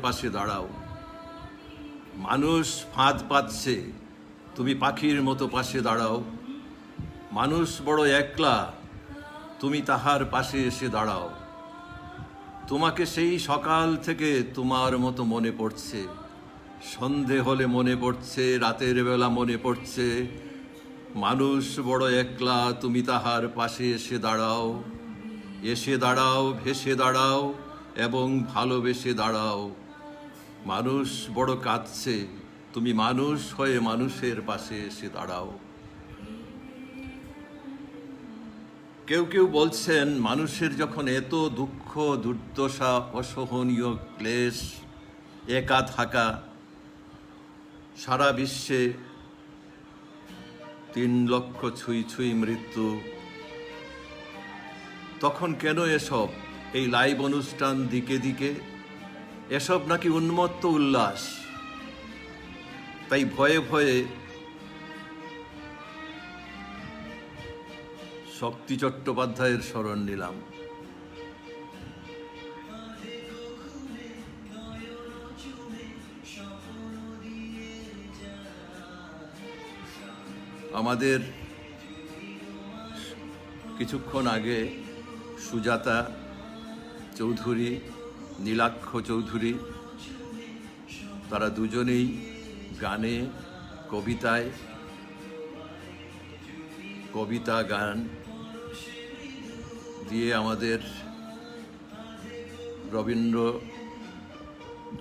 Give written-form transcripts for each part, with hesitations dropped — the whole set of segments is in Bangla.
পাশে দাঁড়াও। মানুষ ফাঁদ পাচ্ছে, তুমি পাখির মতো পাশে দাঁড়াও। মানুষ বড় একলা, তুমি তাহার পাশে এসে দাঁড়াও। তোমাকে সেই সকাল থেকে তোমার মতো মনে পড়ছে, সন্ধে হলে মনে পড়ছে, রাতের বেলা মনে পড়ছে। মানুষ বড় একলা, তুমি তাহার পাশে এসে দাঁড়াও। এসে দাঁড়াও, ভেসে দাঁড়াও এবং ভালোবেসে দাঁড়াও। মানুষ বড় কাঁদছে, তুমি মানুষ হয়ে মানুষের পাশে এসে দাঁড়াও। কেউ কেউ বলছেন, মানুষের যখন এত দুঃখ, দুর্দশা, অসহনীয় ক্লেশ, একা থাকা, সারা বিশ্বে 3 লক্ষ ছুঁই ছুঁই মৃত্যু, তখন কেন এসব? এই লাইভ অনুষ্ঠান দিকে দিকে এসব নাকি উন্মত্ত উল্লাস। তাই ভয়ে ভয়ে শক্তি চট্টোপাধ্যায়ের শরণ নিলাম। আমাদের কিছুক্ষণ আগে সুজাতা চৌধুরী, নীলাক্ষ চৌধুরী, তারা দুজনেই গানে, কবিতায়, কবিতা গান দিয়ে আমাদের রবীন্দ্র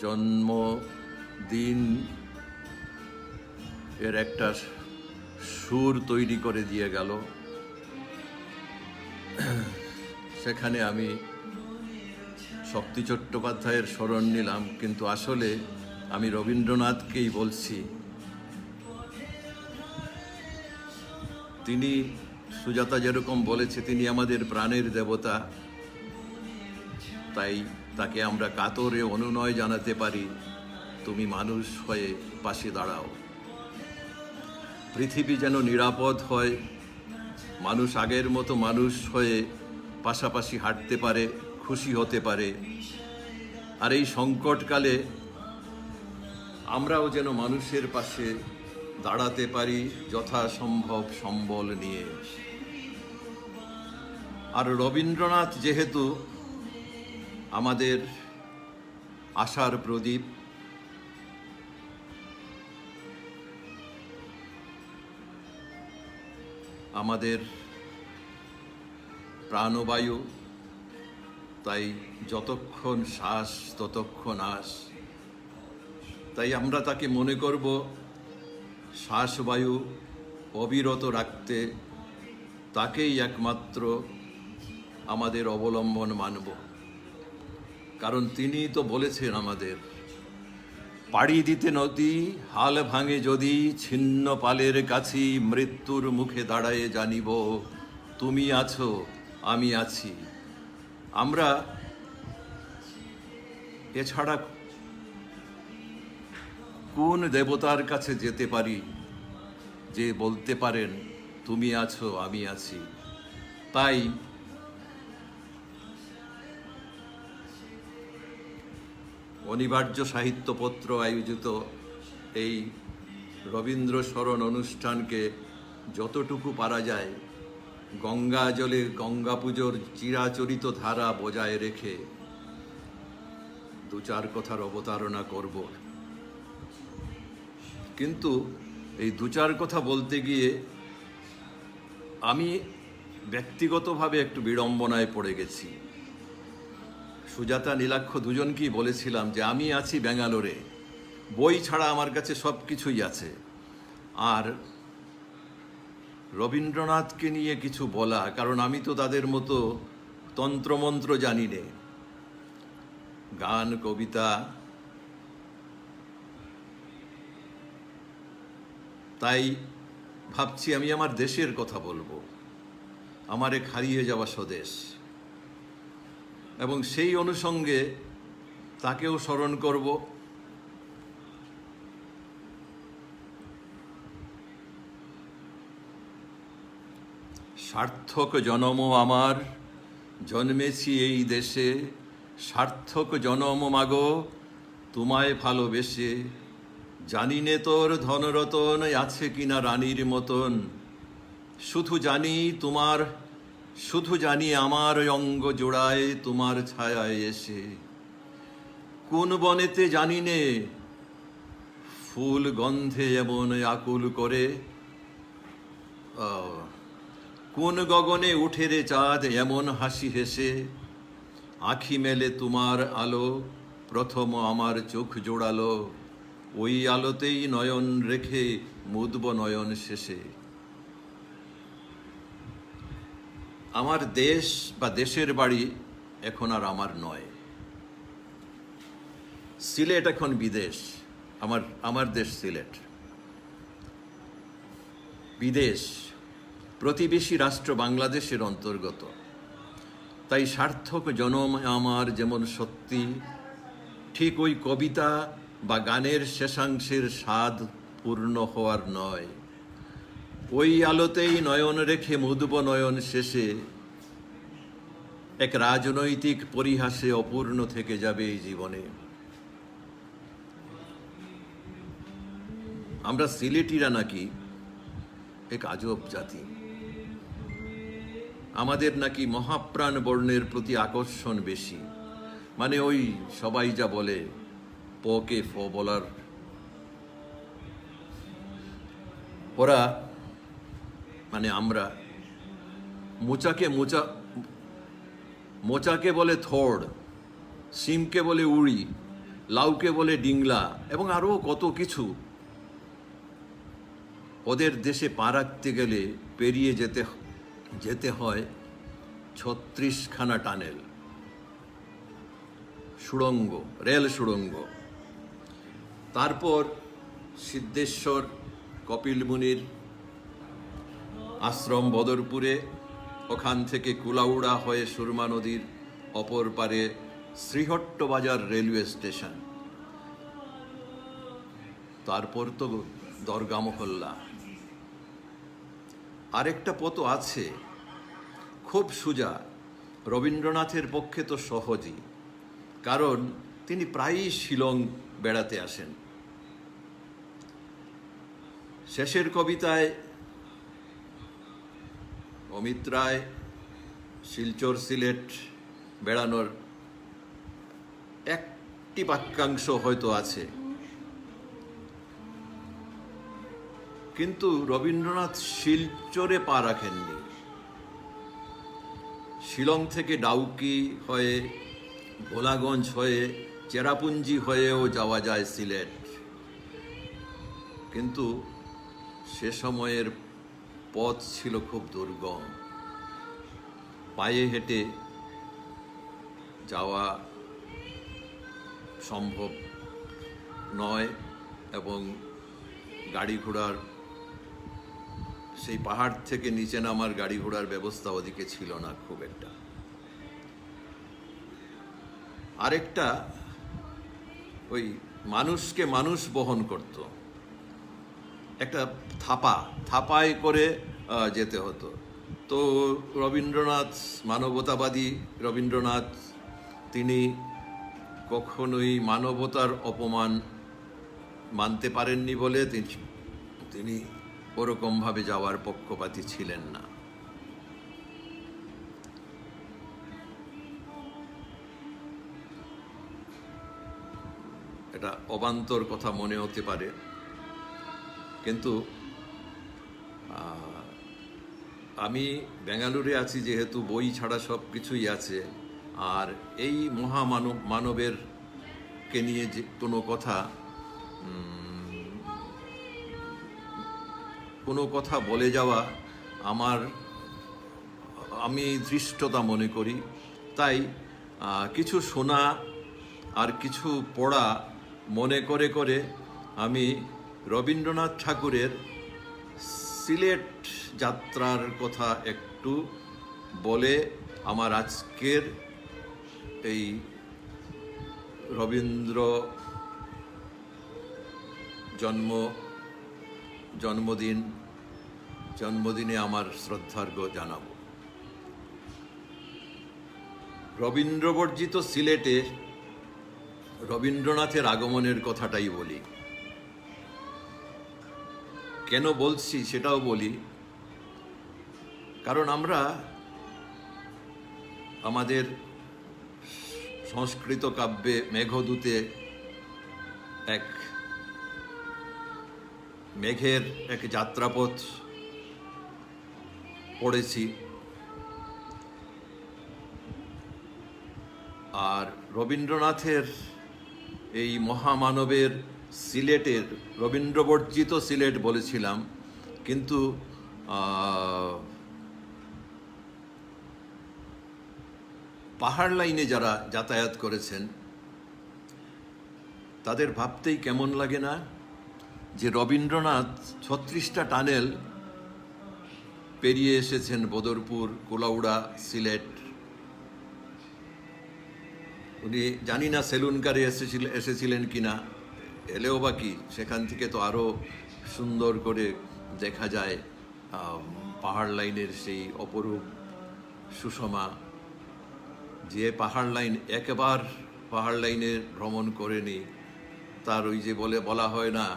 জন্মদিন এর একটা সুর তৈরি করে দিয়ে গেল। সেখানে আমি শক্তি চট্টোপাধ্যায়ের শরণ নিলাম, কিন্তু আসলে আমি রবীন্দ্রনাথকেই বলছি। তিনি, সুজাতা যেরকম বলেছে, তিনি আমাদের প্রাণের দেবতা, তাই তাকে আমরা কাতরে অনুনয় জানাতে পারি, তুমি মানুষ হয়ে পাশে দাঁড়াও। পৃথিবী যেন নিরাপদ হয়, মানুষ আগের মতো মানুষ হয়ে পাশাপাশি হাঁটতে পারে, খুশি হতে পারে। আর এই সংকটকালে আমরাও যেন মানুষের পাশে দাঁড়াতে পারি যথাসম্ভব সম্বল নিয়ে। আর রবীন্দ্রনাথ যেহেতু আমাদের আশার প্রদীপ, আমাদের প্রাণবায়ু, তাই যতক্ষণ শ্বাস ততক্ষণ আশ। তাই আমরা তাকে মনে করব শ্বাসবায়ু অবিরত রাখতে, তাকেই একমাত্র আমাদের অবলম্বন মানব। কারণ তিনি তো বলেছেন আমাদের, পাড়ি দিতে নদী হাল ভাঙে যদি, ছিন্ন পালের কাছি মৃত্যুর মুখে দাঁড়ায়ে জানিব, তুমি আছো আমি আছি। আমরা এছাড়া কোন দেবতার কাছে যেতে পারি যে বলতে পারেন তুমি আছো আমি আছি? তাই অনিবার্য সাহিত্যপত্র আয়োজিত এই রবীন্দ্র স্মরণ অনুষ্ঠানকে যতটুকু পারা যায় গঙ্গা জলে গঙ্গা পুজোর চিরাচরিত ধারা বজায় রেখে 2-4 কথার অবতারণা করব। কিন্তু এই 2-4 কথা বলতে গিয়ে আমি ব্যক্তিগতভাবে একটু বিড়ম্বনায় পড়ে গেছি। সুজাতা, নীলাক্ষ দুজনকেই বলেছিলাম যে আমি আছি ব্যাঙ্গালোরে, বই ছাড়া আমার কাছে সব কিছুই আছে। আর রবীন্দ্রনাথকে নিয়ে কিছু বলা, কারণ আমি তো তাদের মতো তন্ত্রমন্ত্র জানি নে, গান কবিতা, তাই ভাবছি আমি আমার দেশের কথা বলবো, আমার এক হারিয়ে যাওয়া স্বদেশ, এবং সেই অনুষঙ্গে তাকেও স্মরণ করব। সার্থক জনম আমার, জন্মেছি এই দেশে, সার্থক জনম মাগো তোমায় ভালোবেসে, জানি নে তোর ধনরতন আছে কিনা রানীর মতন, শুধু জানি আমার অঙ্গ জোড়ায় তোমার ছায়ায় এসে, কোন বনেতে জানি নে ফুল গন্ধে এমন আকুল করে, কোন গগনে উঠে রে চাঁদ এমন হাসি হেসে, আখি মেলে তোমার আলো প্রথম আমার চোখ জোড়ালো, ওই আলোতেই নয়ন রেখে মুদব নয়ন শেষে। আমার দেশ বা দেশের বাড়ি এখন আর আমার নয়, সিলেট এখন বিদেশ। আমার দেশ সিলেট বিদেশ, প্রতিবেশী রাষ্ট্র বাংলাদেশের অন্তর্গত। তাই সার্থক জনম আমার যেমন সত্যি, ঠিক ওই কবিতা বা গানের শেষাংশের স্বাদ পূর্ণ হওয়ার নয়, ওই আলোতেই নয়ন রেখে মুদব নয়ন শেষে এক রাজনৈতিক পরিহাসে অপূর্ণ থেকে যাবে এই জীবনে। আমরা সিলেটিরা নাকি এক আজব জাতি, আমাদের নাকি মহাপ্রাণ বর্ণের প্রতি আকর্ষণ বেশি। মানে ওই সবাই যা বলে পকে ফ বলার, ওরা মানে আমরা মোচাকে বলে থোড়, সিমকে বলে উড়ি, লাউকে বলে ডিংলা এবং আরও কত কিছু। ওদের দেশে পা রাখতে গেলে পেরিয়ে যেতে হয় 36খানা টানেল, সুড়ঙ্গ, রেল সুড়ঙ্গ। তারপর সিদ্ধেশ্বর কপিল মুনির আশ্রম বদরপুরে, ওখান থেকে কুলাউড়া হয়ে সুরমা নদীর অপর পারে শ্রীহট্টবাজার রেলওয়ে স্টেশন, তারপর তো দরগা মহল্লা। আরেকটা পথ আছে খুব সোজা, রবীন্দ্রনাথের পক্ষে তো সহজই, কারণ তিনি প্রায়ই শিলং বেড়াতে আসেন। শেষের কবিতায় অমিত রায় শিলচর সিলেট বেড়ানোর একটি বাক্যাংশ হয়তো আছে, কিন্তু রবীন্দ্রনাথ শিলচরে পা রাখেননি। শিলং থেকে ডাউকি হয়ে, ভোলাগঞ্জ হয়ে, চেরাপুঞ্জি হয়েও যাওয়া যায় সিলেট, কিন্তু সে সময়ের পথ ছিল খুব দুর্গম, পায়ে হেঁটে যাওয়া সম্ভব নয় এবং গাড়ি ঘোড়ার, সেই পাহাড় থেকে নিচে নামার গাড়ি ঘোড়ার ব্যবস্থা ওদিকে ছিল না খুব একটা। আরেকটা, ওই মানুষকে মানুষ বহন করত, একটা থাপায় করে যেতে হতো। তো রবীন্দ্রনাথ, মানবতাবাদী রবীন্দ্রনাথ, তিনি কখনোই মানবতার অপমান মানতে পারেননি বলে তিনি ওরকমভাবে যাওয়ার পক্ষপাতী ছিলেন না। এটা অবান্তর কথা মনে হতে পারে, কিন্তু আমি বেঙ্গালুরে আছি যেহেতু, বই ছাড়া সব কিছুই আছে। আর এই মানবের কে নিয়ে যে কোনো কথা বলে যাওয়া আমি ধৃষ্টতা মনে করি। তাই কিছু শোনা আর কিছু পড়া মনে করে আমি রবীন্দ্রনাথ ঠাকুরের সিলেট যাত্রার কথা একটু বলে আমার আজকের এই রবীন্দ্র জন্মদিনে আমার শ্রদ্ধার্ঘ্য জানাব। রবীন্দ্রবর্জিত সিলেটে রবীন্দ্রনাথের আগমনের কথাটাই বলি। কেন বলছি সেটাও বলি, কারণ আমরা আমাদের সংস্কৃত কাব্যে মেঘদূতে এক মেঘের এক যাত্রাপথ পড়েছি, আর রবীন্দ্রনাথের এই মহামানবের সিলেটের রবীন্দ্রবর্জিত সিলেট বলেছিলাম, কিন্তু পাহাড় লাইনে যারা যাতায়াত করেছেন তাদের ভাবতেই কেমন লাগে না যে রবীন্দ্রনাথ 36টা টানেল পেরিয়ে এসেছেন বদরপুর, কুলাউড়া, সিলেট। উনি জানি না সেলুনকারে এসেছিলেন কিনা, এলেও বা কি, সেখান থেকে তো আরও সুন্দর করে দেখা যায় পাহাড় লাইনের সেই অপরূপ সুষমা। যে পাহাড় লাইন একবার পাহাড় লাইনে ভ্রমণ করেনি, তার ওই যে বলা হয় না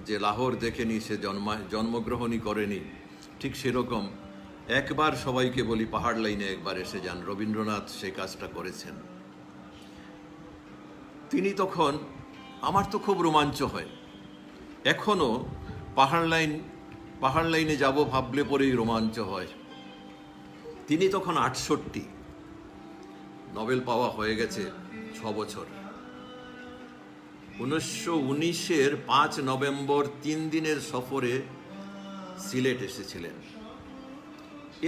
যে লাহোর দেখেনি সে জন্মগ্রহণই করেনি, ঠিক সেরকম একবার সবাইকে বলি পাহাড় লাইনে একবার এসে যান। রবীন্দ্রনাথ সেই কাজটা করেছেন। তিনি তখন, আমার তো খুব রোমাঞ্চ হয় এখনো, পাহাড় লাইনে যাব ভাবলে পরেই রোমাঞ্চ হয়। তিনি তখন 68, নোবেল পাওয়া হয়ে গেছে 6 বছর। 1919-এর 5 নভেম্বর 3 দিনের সফরে সিলেট এসেছিলেন।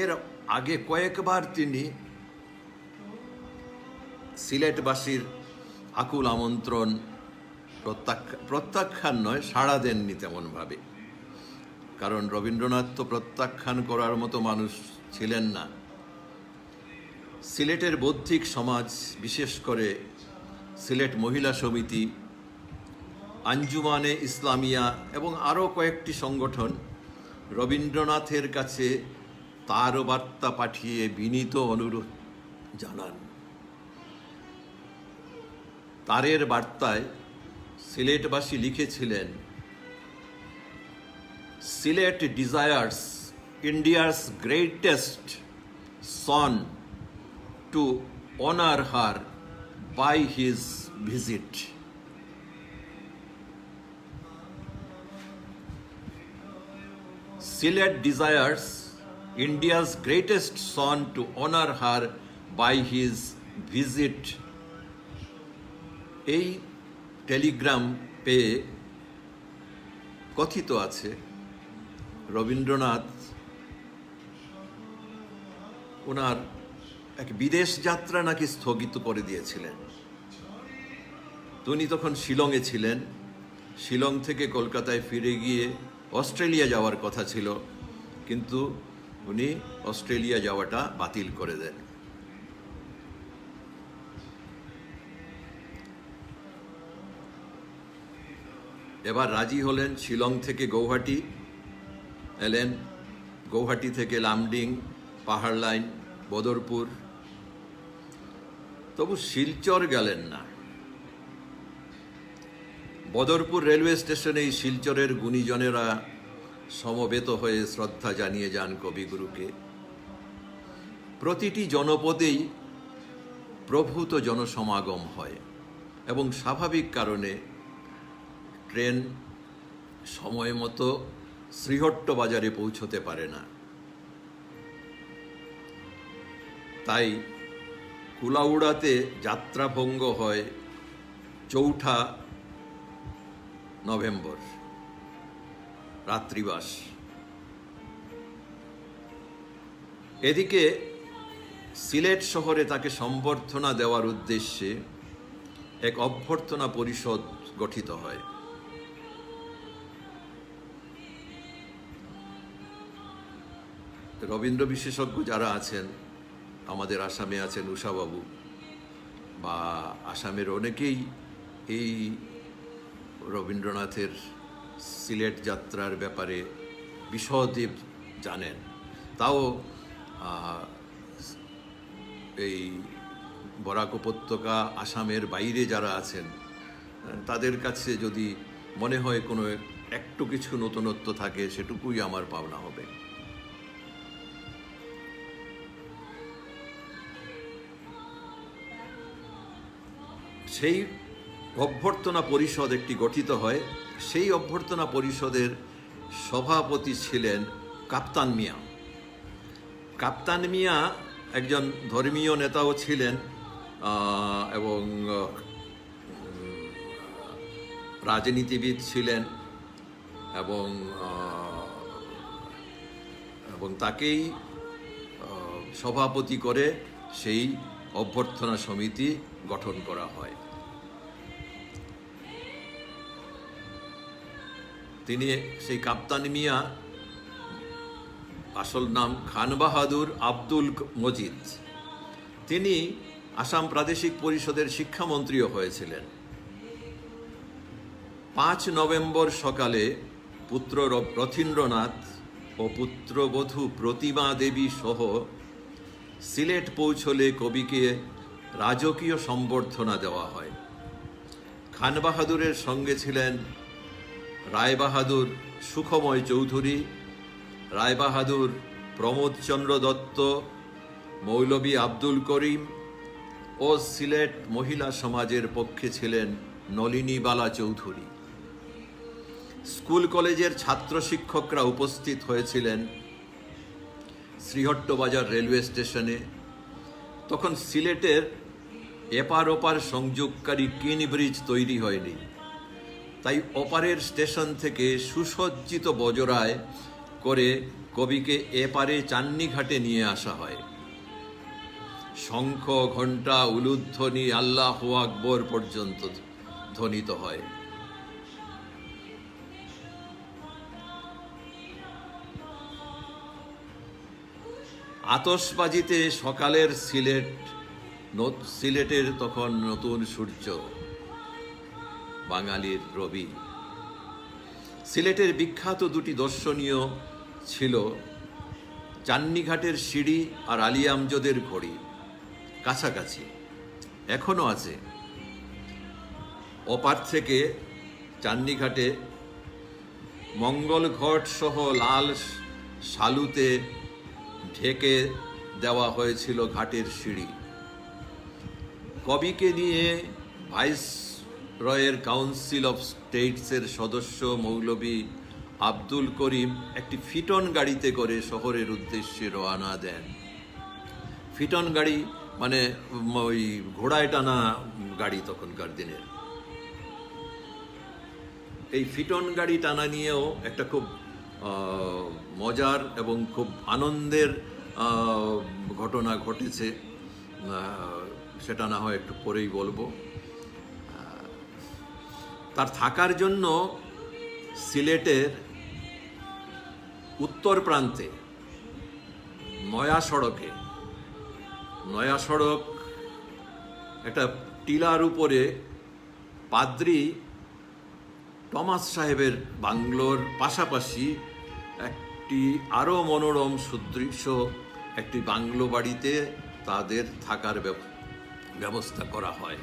এর আগে কয়েকবার তিনি সিলেটবাসীর আকুল আমন্ত্রণ প্রত্যাখ্যান নয়, সাড়া দেননি তেমনভাবে, কারণ রবীন্দ্রনাথ তো প্রত্যাখ্যান করার মতো মানুষ ছিলেন না। সিলেটের বৌদ্ধিক সমাজ, বিশেষ করে সিলেট মহিলা সমিতি, আঞ্জুমানে ইসলামিয়া এবং আরও কয়েকটি সংগঠন রবীন্দ্রনাথের কাছে তার বার্তা পাঠিয়ে বিনীত অনুরোধ জানান। তারের বার্তায় সিলেটবাসী লিখেছিলেন, Sylhet desires India's greatest son to honour her by his visit. Sylhet desires India's greatest son to honour her by his visit. এই টেলিগ্রাম পেয়ে কথিত আছে রবীন্দ্রনাথ ওনার এক বিদেশ যাত্রা নাকি স্থগিত করে দিয়েছিলেন। উনি তখন শিলংয়ে ছিলেন। শিলং থেকে কলকাতায় ফিরে গিয়ে অস্ট্রেলিয়া যাওয়ার কথা ছিল, কিন্তু উনি অস্ট্রেলিয়া যাওয়াটা বাতিল করে দেন। এবার রাজি হলেন, শিলং থেকে গৌহাটি এলেন, গৌহাটি থেকে লামডিং, পাহাড় লাইন, বদরপুর, তবু শিলচর গেলেন না। বদরপুর রেলওয়ে স্টেশনেই শিলচরের গুণীজনেরা সমবেত হয়ে শ্রদ্ধা জানিয়ে যান কবিগুরুকে। প্রতিটি জনপদেই প্রভূত জনসমাগম হয় এবং স্বাভাবিক কারণে ট্রেন সময় মতো শ্রীহট্ট বাজারে পৌঁছতে পারে না। তাই কুলাউড়াতে যাত্রাভঙ্গ হয় 4 নভেম্বর, রাত্রিবাস। এদিকে সিলেট শহরে তাকে সম্বর্ধনা দেওয়ার উদ্দেশ্যে এক অভ্যর্থনা পরিষদ গঠিত হয়। রবীন্দ্র বিশেষজ্ঞ যারা আছেন, আমাদের আসামে আছেন উষাবাবু, বা আসামের অনেকেই এই রবীন্দ্রনাথের সিলেট যাত্রার ব্যাপারে বিশদে জানেন। তাও এই বরাক উপত্যকা, আসামের বাইরে যারা আছেন, তাদের কাছে যদি মনে হয় কোনো একটু কিছু নতুনত্ব থাকে, সেটুকুই আমার পাওনা হবে। সেই অভ্যর্থনা পরিষদ একটি গঠিত হয়। সেই অভ্যর্থনা পরিষদের সভাপতি ছিলেন কাপ্তান মিয়া। কাপ্তান মিয়া একজন ধর্মীয় নেতাও ছিলেন এবং রাজনীতিবিদ ছিলেন, এবং তাকেই সভাপতি করে সেই অভ্যর্থনা সমিতি গঠন করা হয়। তিনি, সেই কাপ্তান মিয়া, আসল নাম খান বাহাদুর আব্দুল মজিদ, তিনি আসাম প্রাদেশিক পরিষদের শিক্ষামন্ত্রীও হয়েছিলেন। 5 নভেম্বর সকালে পুত্র রথীন্দ্রনাথ ও পুত্রবধূ প্রতিমা দেবী সহ সিলেট পৌঁছলে কবিকে রাজকীয় সম্বর্ধনা দেওয়া হয়। খান বাহাদুরের সঙ্গে ছিলেন রায়বাহাদুর সুখময় চৌধুরী, রায়বাহাদুর প্রমোদচন্দ্র দত্ত, মৌলভী আব্দুল করিম ও সিলেট মহিলা সমাজের পক্ষে ছিলেন নলিনীবালা চৌধুরী। স্কুল কলেজের ছাত্র শিক্ষকরা উপস্থিত হয়েছিলেন শ্রীহট্টবাজার রেলওয়ে স্টেশনে। তখন সিলেটের এপার ওপার সংযোগকারী কিন ব্রিজ তৈরি হয়নি, তাই ওপারের স্টেশন থেকে সুসজ্জিত বজরায় করে কবিকে এপারে চান্নিঘাটে নিয়ে আসা হয়। শঙ্খ, ঘণ্টা, উলুধ্বনি আল্লাহু আকবর পর্যন্ত ধ্বনিত হয়। আতশবাজিতে সকালের সিলেটের তখন নতুন সূর্য, বাঙালির রবি। সিলেটের বিখ্যাত দুটি দর্শনীয় ছিল চান্নিঘাটের সিঁড়ি আর আলী আমজদের ঘড়ি, কাছাকাছি এখনো আছে। ওপার থেকে চান্নিঘাটে মঙ্গল ঘট সহ লাল শালুতে ঢেকে দেওয়া হয়েছিল ঘাটের সিঁড়ি। কবিকে নিয়ে ভাইস রয়ের কাউন্সিল অফ স্টেটসের সদস্য মৌলভী আব্দুল করিম একটি ফিটন গাড়িতে করে শহরের উদ্দেশ্যে রওনা দেন। ফিটন গাড়ি মানে ওই ঘোড়ায় টানা গাড়ি তখনকার দিনের। এই ফিটন গাড়ি টানা নিয়েও একটা খুব মজার এবং খুব আনন্দের ঘটনা ঘটেছে, সেটা না হয় একটু পরেই বলবো। তার থাকার জন্য সিলেটের উত্তর প্রান্তে নয়া সড়ক একটা টিলার উপরে পাদ্রী টমাস সাহেবের বাংলোর পাশাপাশি একটি আরও মনোরম সুদৃশ্য একটি বাংলো বাড়িতে তাদের থাকার ব্যবস্থা করা হয়।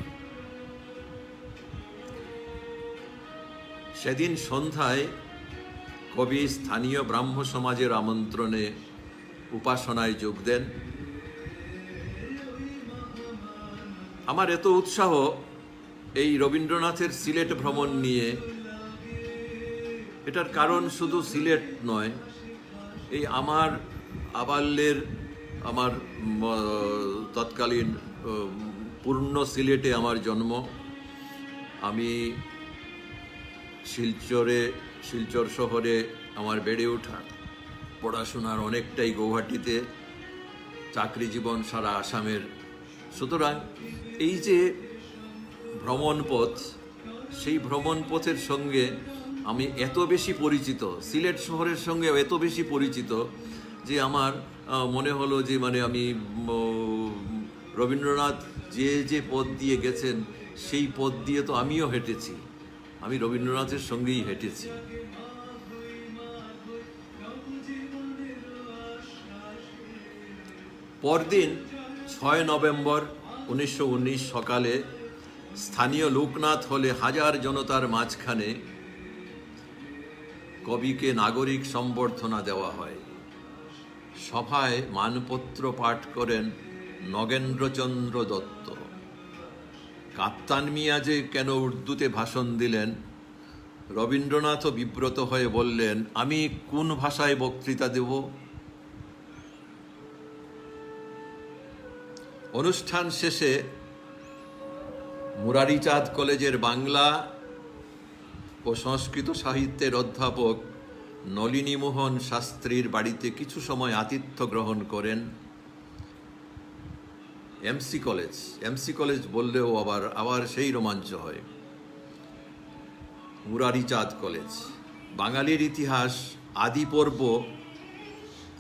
সেদিন সন্ধ্যায় কবি স্থানীয় ব্রাহ্ম সমাজের আমন্ত্রণে উপাসনায় যোগ দেন। আমার এত উৎসাহ এই রবীন্দ্রনাথের সিলেট ভ্রমণ নিয়ে, এটার কারণ শুধু সিলেট নয়, এই আমার আবাল্যের আমার তৎকালীন পূর্ণ সিলেটে আমার জন্ম। আমি শিলচর শহরে আমার বেড়ে ওঠা, পড়াশোনার অনেকটাই গৌহাটিতে, চাকরি জীবন সারা আসামের। সুতরাং এই যে ভ্রমণ পথ, সেই ভ্রমণ পথের সঙ্গে আমি এত বেশি পরিচিত, সিলেট শহরের সঙ্গে এত বেশি পরিচিত যে আমার মনে হলো যে মানে আমি রবীন্দ্রনাথ যে পথ দিয়ে গেছেন সেই পথ দিয়ে তো আমিও হেঁটেছি, আমি রবীন্দ্রনাথের সঙ্গেই হেঁটেছি। পরদিন 6 নভেম্বর 1919 সকালে স্থানীয় লোকনাথ হলে হাজার জনতার মাঝখানে কবিকে নাগরিক সম্বর্ধনা দেওয়া হয়। সভায় মানপত্র পাঠ করেন নগেন্দ্রচন্দ্র দত্ত। কাপ্তান মিয়া যে কেন উর্দুতে ভাষণ দিলেন, রবীন্দ্রনাথও বিব্রত হয়ে বললেন, আমি কোন ভাষায় বক্তৃতা দেব? অনুষ্ঠান শেষে মুরারিচাঁদ কলেজের বাংলা ও সংস্কৃত সাহিত্যের অধ্যাপক নলিনীমোহন শাস্ত্রীর বাড়িতে কিছু সময় আতিথ্য গ্রহণ করেন। এমসি কলেজ বললেও আবার সেই রোমাঞ্চ হয়। মুরারিচাঁদ কলেজ, বাঙালির ইতিহাস, আদি পর্ব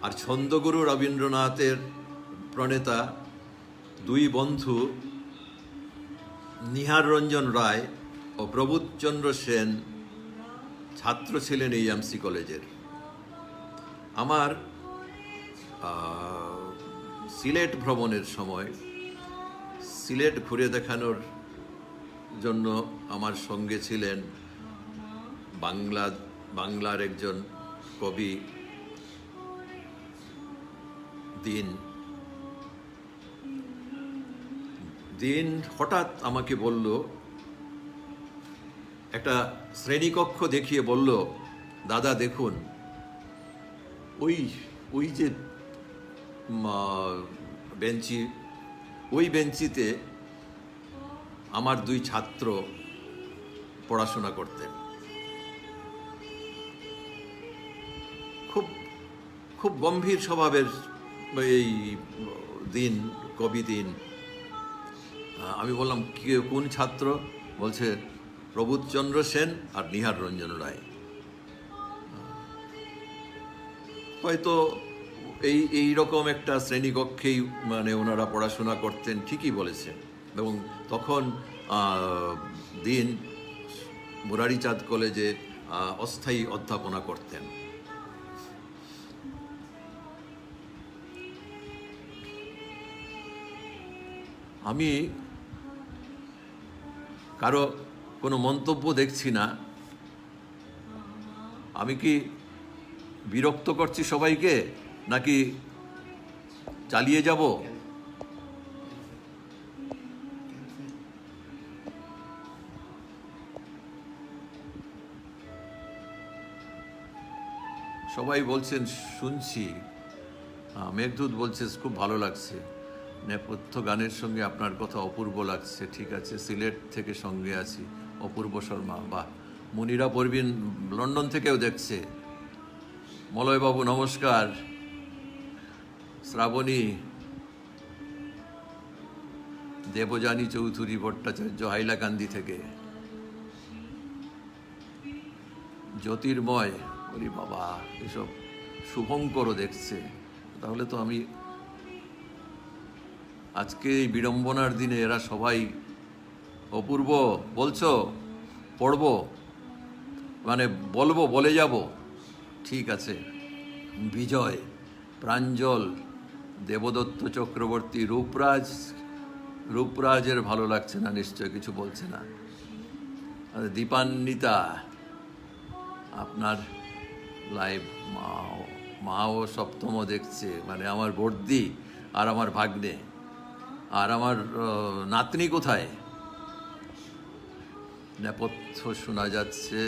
আর ছন্দগুরু রবীন্দ্রনাথের প্রণেতা দুই বন্ধু নিহার রঞ্জন রায় ও প্রবোধচন্দ্র সেন ছাত্র ছিলেন এই এমসি কলেজের। আমার সিলেট ভ্রমণের সময় সিলেট ঘুরে দেখানোর জন্য আমার সঙ্গে ছিলেন বাংলার একজন কবি দিন হঠাৎ আমাকে বলল, একটা শ্রেণীকক্ষ দেখিয়ে বলল, দাদা দেখুন, ওই যে বেঞ্চি, ওই বেঞ্চিতে আমার দুই ছাত্র পড়াশোনা করতেন। খুব খুব গম্ভীর স্বভাবের এই কবি দিন। আমি বললাম, কোন ছাত্র? বলছে প্রবোধচন্দ্র সেন আর নিহার রঞ্জন রায়। হয়তো এই রকম একটা শ্রেণীকক্ষেই ওনারা পড়াশোনা করতেন, ঠিকই বলেছেন। এবং তখন দিন মুরারিচাঁদ কলেজে অস্থায়ী অধ্যাপনা করতেন। আমি কারো কোনো মন্তব্য দেখছি না। আমি কি বিরক্ত করছি সবাইকে, নাকি চালিয়ে যাব? সবাই বলছেন শুনছি। মেঘদূত বলছে খুব ভালো লাগছে, নেপথ্য গানের সঙ্গে আপনার কথা অপূর্ব লাগছে। ঠিক আছে, সিলেট থেকে সঙ্গে আছি। অপূর্ব শর্মা, বাহ। মুনিরা পরবিন লন্ডন থেকেও দেখছে। মলয়বাবু নমস্কার। শ্রাবণী, দেবযানী চৌধুরী ভট্টাচার্য হাইলাকান্দি থেকে, জ্যোতির্ময়, ওরে বাবা, এসব শুভঙ্করও দেখছে। তাহলে তো আমি আজকে এই বিড়ম্বনার দিনে এরা সবাই অপূর্ব বলছো, পড়বো, বলবো, বলে যাব। ঠিক আছে। বিজয়, প্রাঞ্জল, দেবদত্ত চক্রবর্তী, রূপরাজের ভালো লাগছে না নিশ্চয়, কিছু বলছে না। দীপান্বিতা, আপনার লাইভ মাও সপ্তম দেখছে, আমার বর্দি আর আমার ভাগ্নে। আর আমার নাতনি কোথায়? নেপথ্য শোনা যাচ্ছে।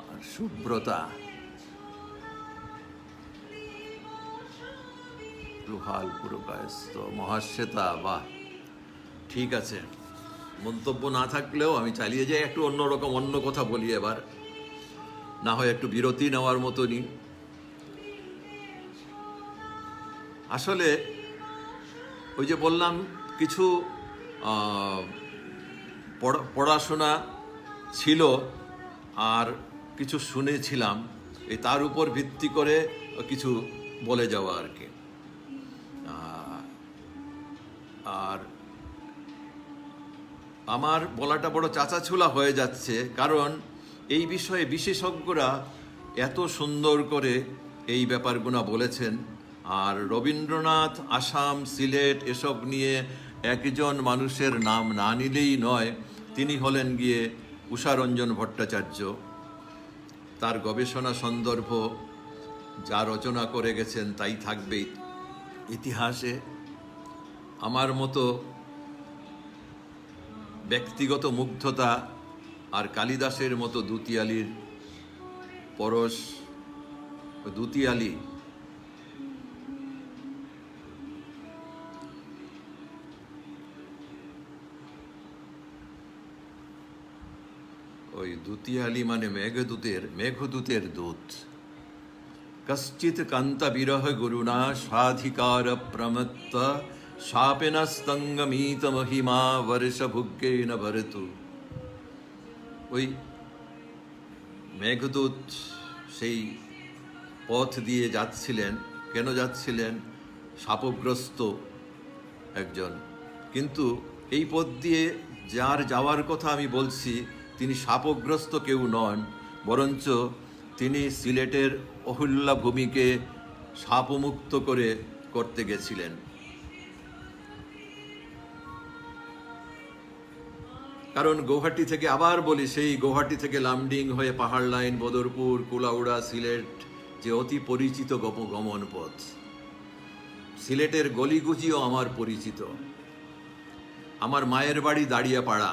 আর সুব্রতা, রুহাল পুরকায়স্ত, মহাশ্বেতা, বাহ, ঠিক আছে। মন্তব্য না থাকলেও আমি চালিয়ে যাই। একটু অন্যরকম অন্য কথা বলি এবার, না হয় একটু বিরতি নেওয়ার মতনই। আসলে ওই যে বললাম, কিছু পড়াশোনা ছিল আর কিছু শুনেছিলাম, তার উপর ভিত্তি করে কিছু বলে যাওয়া আর কি। আর আমার বলাটা বড় চাঁচাছোলা হয়ে যাচ্ছে, কারণ এই বিষয়ে বিশেষজ্ঞরা এত সুন্দর করে এই ব্যাপারগুলো বলেছেন। আর রবীন্দ্রনাথ, আসাম, সিলেট এসব নিয়ে একজন মানুষের নাম না নিলেই নয়, তিনি হলেন গিয়ে উষারঞ্জন ভট্টাচার্য। তার গবেষণা সন্দর্ভ যা রচনা করে গেছেন তাই থাকবে ইতিহাসে। আমার মতো ব্যক্তিগত মুগ্ধতা আর কালিদাসের মতো দুতিয়ালির পরশ, দুতিয়ালি ওই দুতিয়ালি মানে মেঘদূতের দূত। কশ্চিৎ কান্তা বিরহ গুরুণা স্বাধিকার প্রমত্ত শাপেন স্তঙ্গমিত মহিমা বর্ষভুগ্যেন ভরতু। ওই মেঘদূত সেই পথ দিয়ে যাচ্ছিলেন। কেন যাচ্ছিলেন? শাপগ্রস্ত একজন। কিন্তু এই পথ দিয়ে যার যাওয়ার কথা আমি বলছি, তিনি শাপগ্রস্ত কেউ নন, বরঞ্চ তিনি সিলেটের অহল্যা ভূমিকে শাপমুক্ত করতে গেছিলেন। কারণ গৌহাটি থেকে, আবার বলি, সেই গৌহাটি থেকে লামডিং হয়ে পাহাড় লাইন, বদরপুর, কুলাউড়া, সিলেট যে অতি পরিচিত গমন পথ, সিলেটের গলিগুজিও আমার পরিচিত। আমার মায়ের বাড়ি দাঁড়িয়াপাড়া,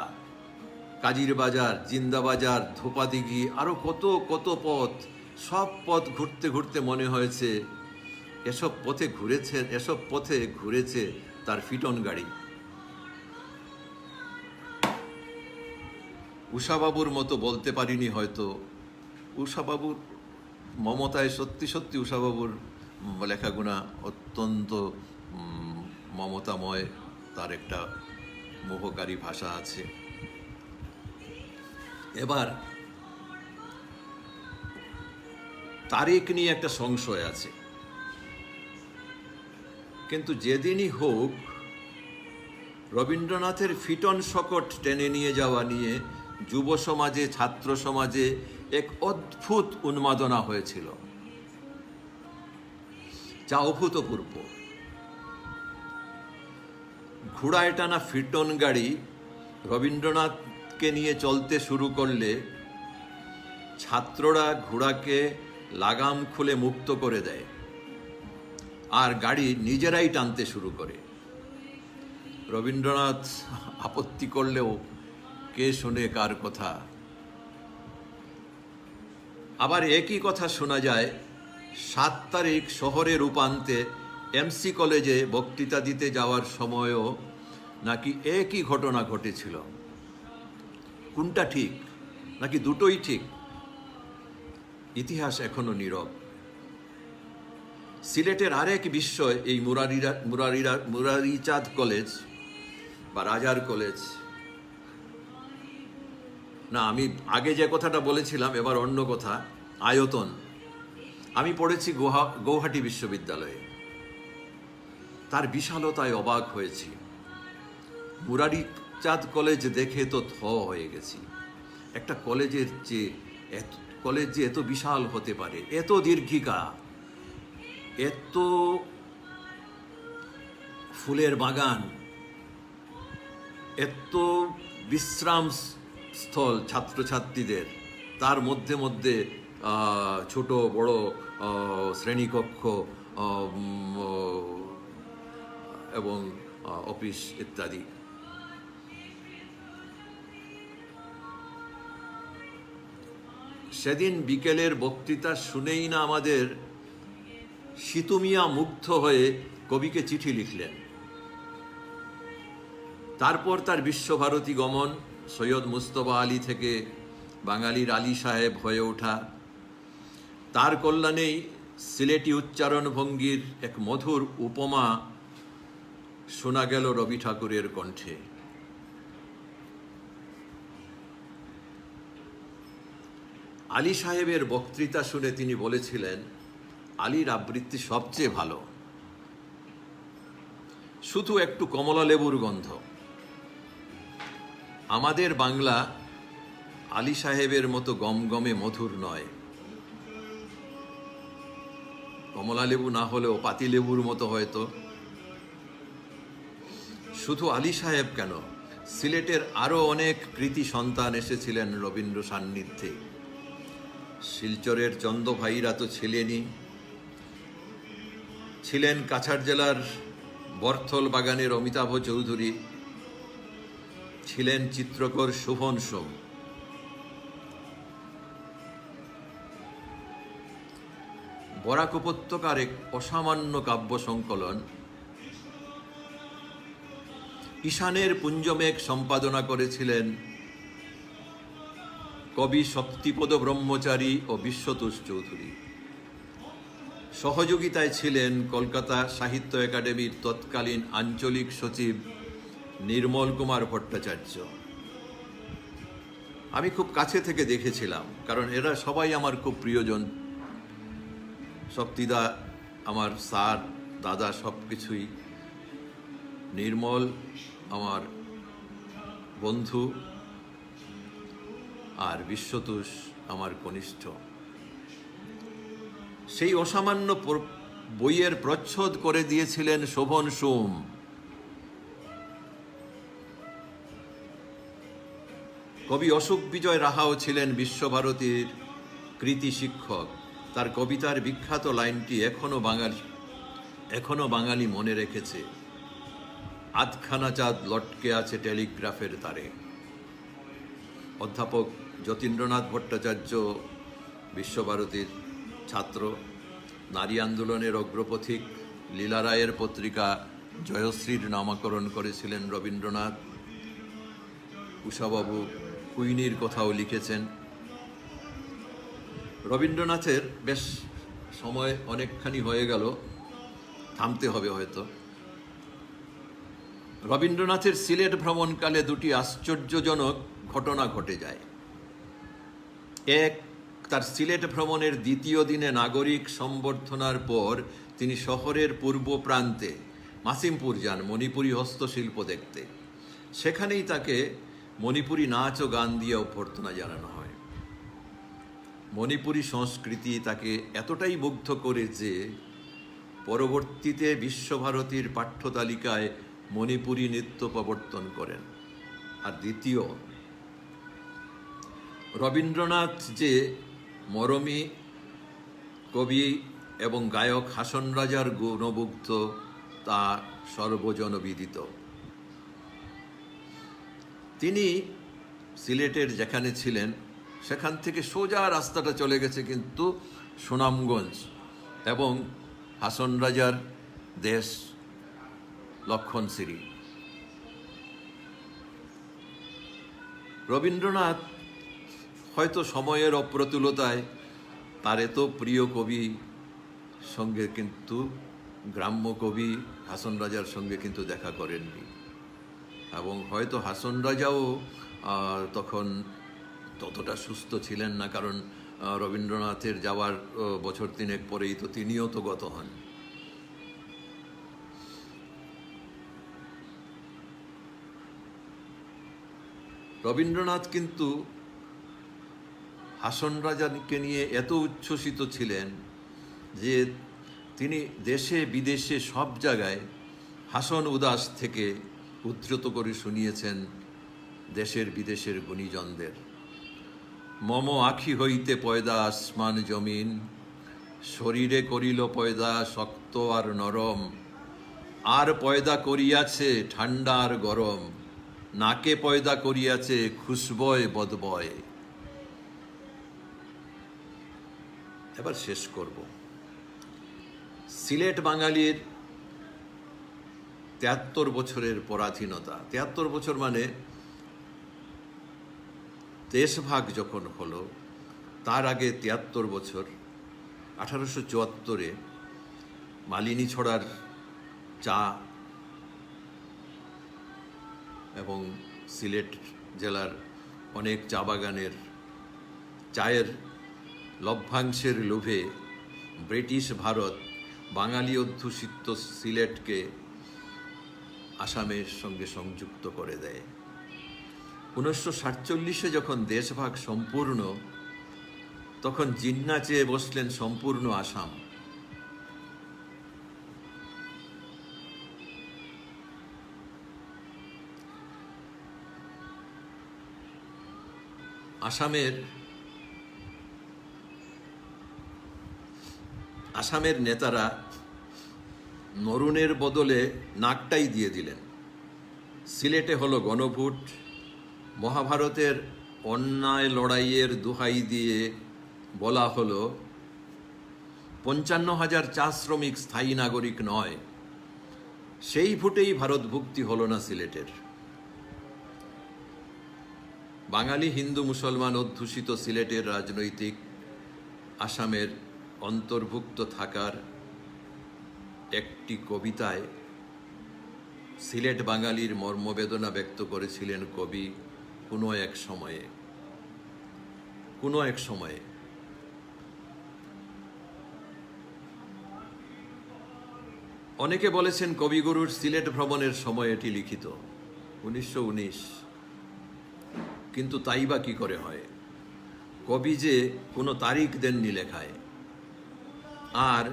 কাজির বাজার, জিন্দাবাজার, ধোপাদিঘি, আরো কত কত পথ। সব পথ ঘুরতে ঘুরতে মনে হয়েছে এসব পথে ঘুরেছে তার ফিটন গাড়ি। উষাবাবুর মতো বলতে পারিনি হয়তো। উষাবাবুর মমতায় সত্যি সত্যি উষাবাবুর লেখাগুনা অত্যন্ত মমতাময়, তার একটা মোহকারী ভাষা আছে। এবার তারিখ নিয়ে একটা সংশয় আছে, কিন্তু যেদিনই হোক রবীন্দ্রনাথের ফিটন শকট টেনে নিয়ে যাওয়া নিয়ে যুব সমাজে, ছাত্র সমাজে এক অদ্ভুত উন্মাদনা হয়েছিল, যা অভূতপূর্ব। ঘোড়ায় টানা ফিটন গাড়ি রবীন্দ্রনাথকে নিয়ে চলতে শুরু করলে ছাত্ররা ঘোড়াকে লাগাম খুলে মুক্ত করে দেয় আর গাড়ি নিজেরাই টানতে শুরু করে। রবীন্দ্রনাথ আপত্তি করলেও কে শোনে কার কথা? আবার একই কথা শোনা যায় 7 তারিখ শহরের উপান্তে এমসি কলেজে বক্তৃতা দিতে যাওয়ার সময়ও নাকি একই ঘটনা ঘটেছিল। কোনটা ঠিক, নাকি দুটোই ঠিক? ইতিহাস এখনো নীরব। সিলেটের আরেক বিস্ময় এই মুরারিচাঁদ কলেজ বা রাজার কলেজ। না, আমি আগে যে কথাটা বলেছিলাম এবার অন্য কথা, আয়তন। আমি পড়েছি গৌহাটি বিশ্ববিদ্যালয়ে, তার বিশালতায় অবাক হয়েছি। মুরারিচাঁদ কলেজ দেখে তো থ হয়ে গেছি। একটা কলেজ যে এত বিশাল হতে পারে, এত দীর্ঘিকা, এত ফুলের বাগান, এত বিশ্রাম স্থল ছাত্রছাত্রীদের, তার মধ্যে মধ্যে ছোট বড় শ্রেণীকক্ষ এবং অফিস ইত্যাদি। সেদিন বিকেলের বক্তৃতা শুনেই না আমাদের সীতু মিয়া মুগ্ধ হয়ে কবিকে চিঠি লিখলেন। তারপর তার বিশ্বভারতী গমন, সৈয়দ মুস্তফা আলী থেকে বাঙালির আলী সাহেব হয়ে ওঠা, তার কল্যাণেই সিলেটি উচ্চারণ ভঙ্গির এক মধুর উপমা শোনা গেল রবি ঠাকুরের কণ্ঠে। আলী সাহেবের বক্তৃতা শুনে তিনি বলেছিলেন, আলীর আবৃত্তি সবচেয়ে ভালো, শুধু একটু কমলা লেবুর গন্ধ। আমাদের বাংলা আলী সাহেবের মতো গমগমে মধুর নয়। কমলা লেবু না হলেও পাতি লেবুর মতো হয়তো। শুধু আলী সাহেব কেন, সিলেটের আরও অনেক কৃতি সন্তান এসেছিলেন রবীন্দ্র সান্নিধ্যে। শিলচরের চন্দ ভাইরা তো ছিলেনই, ছিলেন কাছাড় জেলার বর্থল বাগানের অমিতাভ চৌধুরী, ছিলেন চিত্রকর শোভন সোম। বরাক উপত্যকার এক অসামান্য কাব্য সংকলন ঈশানের পুঞ্জমেঘ সম্পাদনা করেছিলেন কবি শক্তিপদ ব্রহ্মচারী ও বিশ্বতোষ চৌধুরী। সহযোগিতায় ছিলেন কলকাতা সাহিত্য একাডেমির তৎকালীন আঞ্চলিক সচিব নির্মল কুমার ভট্টাচার্য। আমি খুব কাছে থেকে দেখেছিলাম, কারণ এরা সবাই আমার খুব প্রিয়জন। শক্তিদা আমার স্যার, দাদা, সব কিছুই। নির্মল আমার বন্ধু, আর বিশ্বতোষ আমার কনিষ্ঠ। সেই অসামান্য বইয়ের প্রচ্ছদ করে দিয়েছিলেন শোভন সোম। কবি অশোক বিজয় রাহাও ছিলেন বিশ্বভারতীর কৃতি শিক্ষক। তার কবিতার বিখ্যাত লাইনটি এখনো বাঙালি মনে রেখেছে, আধখানা চাঁদ লটকে আছে টেলিগ্রাফের তারে। অধ্যাপক যতীন্দ্রনাথ ভট্টাচার্য বিশ্বভারতীর ছাত্র, নারী আন্দোলনের অগ্রপথিক লীলা রায়ের পত্রিকা জয়শ্রীর নামকরণ করেছিলেন রবীন্দ্রনাথ। উষাবাবু কুইনির কথাও লিখেছেন। রবীন্দ্রনাথের বেশ সময় অনেকখানি হয়ে গেল, থামতে হবে হয়তো। রবীন্দ্রনাথের সিলেট ভ্রমণকালে দুটি আশ্চর্যজনক ঘটনা ঘটে যায়। এক, তার সিলেট ভ্রমণের দ্বিতীয় দিনে নাগরিক সম্বর্ধনার পর তিনি শহরের পূর্ব প্রান্তে মাসিমপুর যান মণিপুরী হস্তশিল্প দেখতে। সেখানেই তাকে মণিপুরী নাচ ও গান দিয়ে অভ্যর্থনা জানানো হয়। মণিপুরী সংস্কৃতি তাকে এতটাই মুগ্ধ করে যে পরবর্তীতে বিশ্বভারতীর পাঠ্যতালিকায় মণিপুরী নৃত্য প্রবর্তন করেন। আর দ্বিতীয়, রবীন্দ্রনাথ যে মরমী কবি এবং গায়ক হাসন রাজার গুণমুগ্ধ তা সর্বজনবিদিত। তিনি সিলেটের যেখানে ছিলেন সেখান থেকে সোজা রাস্তাটা চলে গেছে কিন্তু সুনামগঞ্জ এবং হাসন রাজার দেশ লক্ষণসিরি। রবীন্দ্রনাথ হয়তো সময়ের অপ্রতুলতায় তার এত প্রিয় কবি সঙ্গে কিন্তু গ্রাম্য কবি হাসন রাজার সঙ্গে কিন্তু দেখা করেননি, এবং হয়তো হাসন রাজাও তখন ততটা সুস্থ ছিলেন না, কারণ রবীন্দ্রনাথের যাওয়ার বছর তিনেক পরেই তো তিনিও তো গত হন। রবীন্দ্রনাথ কিন্তু হাসন রাজাকে নিয়ে এত উচ্ছ্বসিত ছিলেন যে তিনি দেশে বিদেশে সব জায়গায় হাসন উদাস থেকে উদ্ধৃত করে শুনিয়েছেন দেশের বিদেশের গুণীজনদের। মম আখি হইতে পয়দা আসমান জমিন, শরীরে করিল পয়দা শক্ত আর নরম, আর পয়দা করিয়াছে ঠান্ডা আর গরম, নাকে পয়দা করিয়াছে খুশবয় বদবয়। এবার শেষ করব। সিলেট বাঙালির ৭৩ বছরের পরাধীনতা। ৭৩ বছর মানে দেশভাগ যখন হলো তার আগে ৭৩ বছর, ১৮৭৪-এ মালিনী ছড়ার চা এবং সিলেট জেলার অনেক চা বাগানের চায়ের লভ্যাংশের লোভে ব্রিটিশ ভারত বাঙালি অধ্যুষিত সিলেটকে আসামের সঙ্গে সংযুক্ত করে দেয়। ১৯৪৭-এ যখন দেশভাগ সম্পূর্ণ, তখন জিন্না চেয়ে বসলেন সম্পূর্ণ আসাম। আসামের নেতারা নরুনের বদলে নাকটাই দিয়ে দিলেন। সিলেটে হলো গণভোট। মহাভারতের অন্যায় লড়াইয়ের দোহাই দিয়ে বলা হলো 55,000 চা শ্রমিক স্থায়ী নাগরিক নয়। সেই ভোটেই ভারতভুক্তি হলো না সিলেটের। বাঙালি হিন্দু মুসলমান অধ্যুষিত সিলেটের রাজনৈতিক আসামের অন্তর্ভুক্ত থাকার একটি কবিতায় সিলেট বাঙালির মর্মবেদনা ব্যক্ত করেছিলেন কবি কোনো এক সময়ে। অনেকে বলেছেন কবিগুরুর সিলেট ভ্রমণের সময় এটি লিখিত, 1919। কিন্তু তাই বা কি করে হয়? কবি যে কোনো তারিখ দেননি লেখায়। আর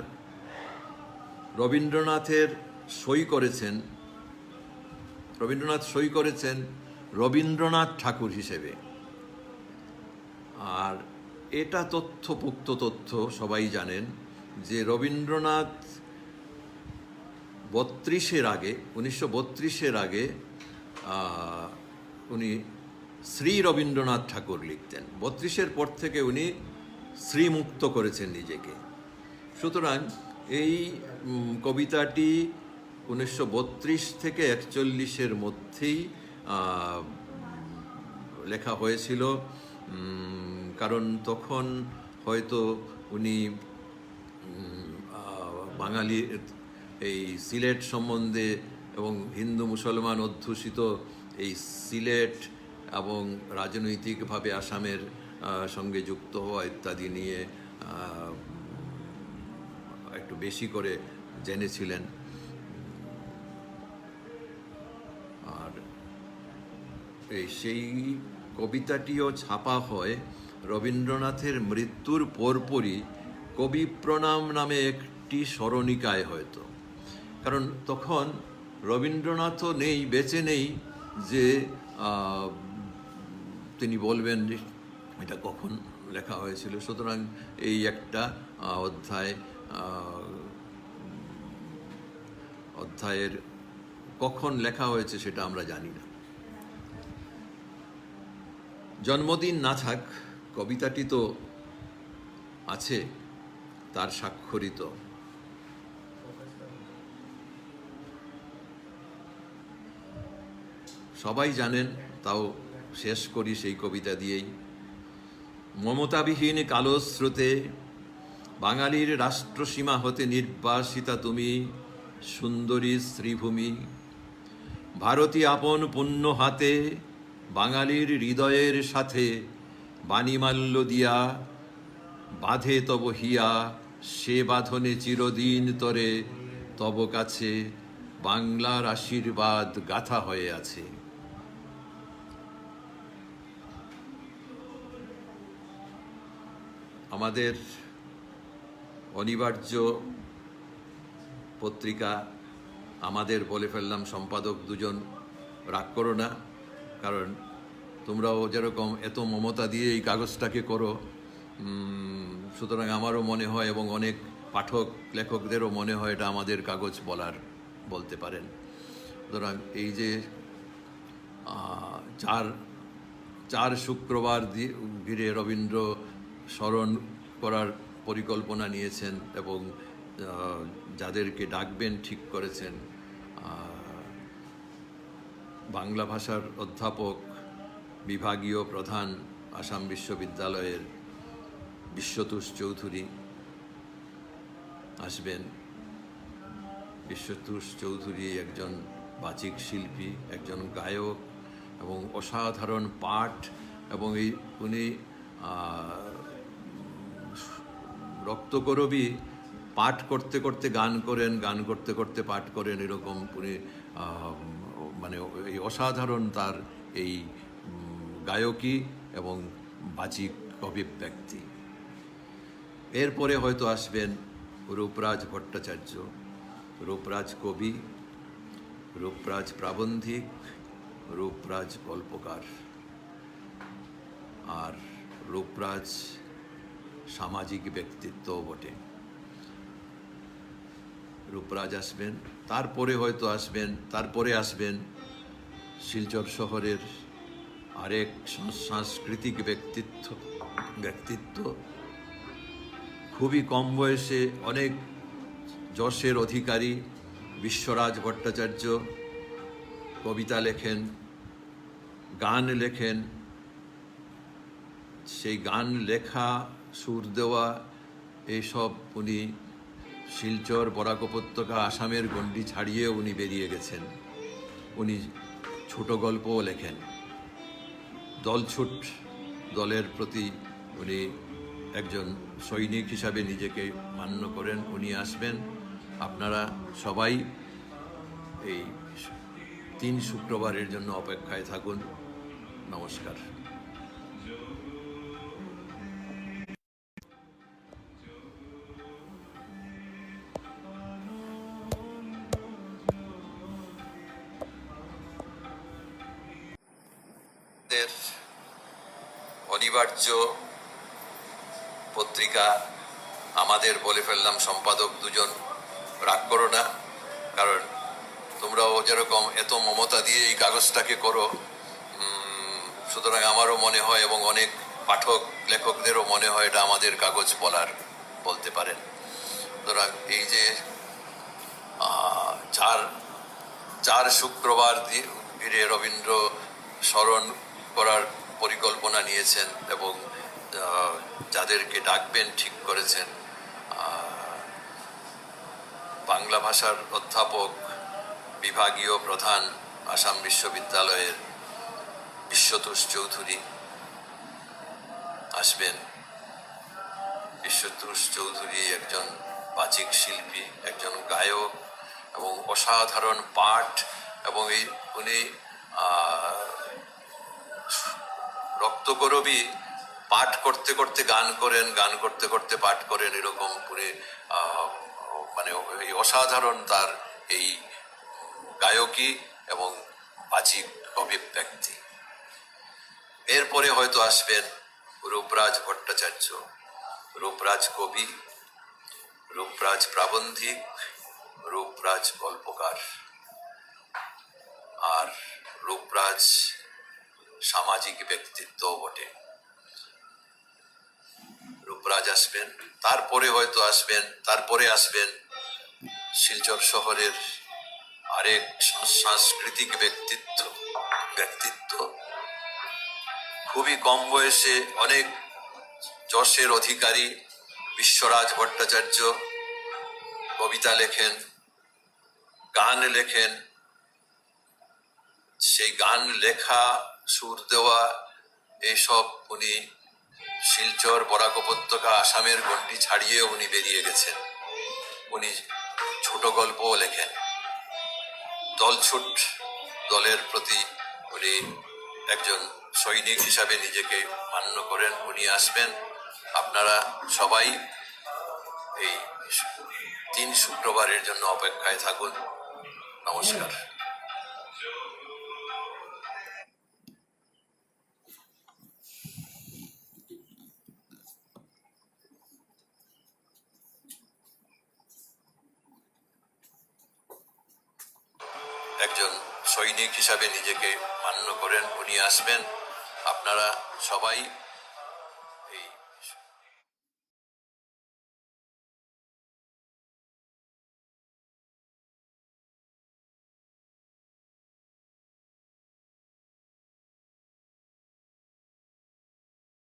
রবীন্দ্রনাথ সই করেছেন রবীন্দ্রনাথ ঠাকুর হিসেবে। আর এটা পুক্ত তথ্য, সবাই জানেন যে রবীন্দ্রনাথ 1932-এর আগে উনি শ্রী রবীন্দ্রনাথ ঠাকুর লিখতেন। 32-এর পর থেকে উনি শ্রীমুক্ত করেছেন নিজেকে। সুতরাং এই কবিতাটি 1932 থেকে 1941-এর মধ্যেই লেখা হয়েছিল। কারণ তখন হয়তো উনি বাঙালি এই সিলেট সম্বন্ধে এবং হিন্দু মুসলমান অধ্যুষিত এই সিলেট এবং রাজনৈতিকভাবে আসামের সঙ্গে যুক্ত হওয়া ইত্যাদি নিয়ে একটু বেশি করে জেনেছিলেন। আর সেই কবিতাটিও ছাপা হয় রবীন্দ্রনাথের মৃত্যুর পরপরই কবি প্রণাম নামে একটি স্মরণিকায় হয়তো। কারণ তখন রবীন্দ্রনাথও বেঁচে নেই যে তিনি বলবেন এটা কখন লেখা হয়েছিল। সুতরাং এই একটা অধ্যায়ের কখন লেখা হয়েছে সেটা আমরা জানি না। জন্মদিন না থাক, কবিতাটি তো আছে, তার স্বাক্ষরিত। সবাই জানেন, তাও শেষ করি সেই কবিতা দিয়েই। মমতাবিহীন কালো স্রোতে বাঙালির রাষ্ট্রসীমা হতে নির্বাসিতা তুমি, সুন্দরী শ্রীভূমি। ভারতী আপন পুণ্য হাতে বাঙালির হৃদয়ের সাথে বাণীমাল্য দিয়া বাঁধে তব হিয়া, সে বাঁধনে চিরদিন তরে তব কাছে বাংলার আশীর্বাদ গাথা হয়ে আছে। আমাদের অনিবার্য পত্রিকা, আমাদের বলে ফেললাম সম্পাদক দুজন, রাগ করো না, কারণ তোমরাও যেরকম এত মমতা দিয়ে এই কাগজটাকে করো, সুতরাং আমারও মনে হয় এবং অনেক পাঠক লেখকদেরও মনে হয় এটা আমাদের কাগজ বলতে পারেন। সুতরাং এই যে চার শুক্রবার ঘিরে রবীন্দ্র স্মরণ করার পরিকল্পনা নিয়েছেন এবং যাদেরকে ডাকবেন ঠিক করেছেন, বাংলা ভাষার অধ্যাপক, বিভাগীয় প্রধান আসাম বিশ্ববিদ্যালয়ের বিশ্বতোষ চৌধুরী আসবেন। বিশ্বতোষ চৌধুরী একজন বাচিক শিল্পী, একজন গায়ক এবং অসাধারণ পাঠ, এবং উনি রক্তকরবী, পাঠ করতে করতে গান করেন, গান করতে করতে পাঠ করেন, এরকম উনি মানে এই অসাধারণ তার এই গায়কী এবং বাচিক অভিব্যক্তি। এরপরে হয়তো আসবেন রূপরাজ ভট্টাচার্য, রূপরাজ কবি, রূপরাজ প্রাবন্ধিক, রূপরাজ গল্পকার। আর রূপরাজ সামাজিক ব্যক্তিত্বও বটে। রূপরাজ আসবেন, তারপরে আসবেন শিলচর শহরের আরেক সাংস্কৃতিক ব্যক্তিত্ব খুবই কম বয়সে অনেক যশের অধিকারী বিশ্বরাজ ভট্টাচার্য। কবিতা লেখেন, গান লেখেন, সেই গান লেখা, সুর দেওয়া, এইসব উনি শিলচর, বরাক উপত্যকা, আসামের গণ্ডি ছাড়িয়ে উনি বেরিয়ে গেছেন। উনি ছোট গল্পও লেখেন। দলের প্রতি উনি একজন সৈনিক হিসাবে নিজেকে মান্য করেন। উনি আসবেন, আপনারা সবাই এই 3 শুক্রবারের জন্য অপেক্ষায় থাকুন। নমস্কার। অনিবার্য পত্রিকা, আমাদের বলে ফেললাম সম্পাদক দুজন, রাগ করো না, কারণ তোমরাও যেরকম এত মমতা দিয়ে এই কাগজটাকে করো, সুতরাং আমারও মনে হয় এবং অনেক পাঠক লেখকদেরও মনে হয় এটা আমাদের কাগজ বলতে পারেন। সুতরাং এই যে 4 শুক্রবার ঘিরে রবীন্দ্র স্মরণ করার পরিকল্পনা নিয়েছেন এবং যাদেরকে ডাকবেন ঠিক করেছেন, বাংলা ভাষার অধ্যাপক, বিভাগীয় প্রধান, আসাম বিশ্ববিদ্যালয়ের বিশ্বতোষ চৌধুরী আসবেন। বিশ্বতোষ চৌধুরী একজন বাচিক শিল্পী, একজন গায়ক এবং অসাধারণ পাঠ, এবং উনি রক্তকরবী, পাঠ করতে করতে গান করেন, গান করতে করতে পাঠ করেন, এরকম করে মানে এই অসাধারণ তার এই গায়কী এবং বাচিক অভিব্যক্তি। এরপরে হয়তো আসবেন রূপরাজ ভট্টাচার্য। রূপরাজ কবি, রূপরাজ প্রাবন্ধিক, রূপরাজ গল্পকার, আর রূপরাজ সামাজিক ব্যক্তিত্বও বটে। রূপরাজ আসবেন, তারপরে আসবেন শিলচর শহরের আরেক সাংস্কৃতিক ব্যক্তিত্ব খুবই কম বয়সে অনেক যশের অধিকারী বিশ্বরাজ ভট্টাচার্য। কবিতা লেখেন, গান লেখেন, সেই গান লেখা, সুর দেওয়া, এইসব উনি শিলচর, বরাক উপত্যকা, আসামের গণ্ডি ছাড়িয়ে উনি বেরিয়ে গেছেন। উনি ছোট গল্পও লেখেন। দলের প্রতি উনি একজন সৈনিক হিসাবে নিজেকে মান্য করেন। উনি আসবেন, আপনারা সবাই এই 3 শুক্রবারের জন্য অপেক্ষায় থাকুন। নমস্কার। একজন সৈনিক হিসাবে নিজেকে মান্য করেন। উনি আসবেন, আপনারা সবাই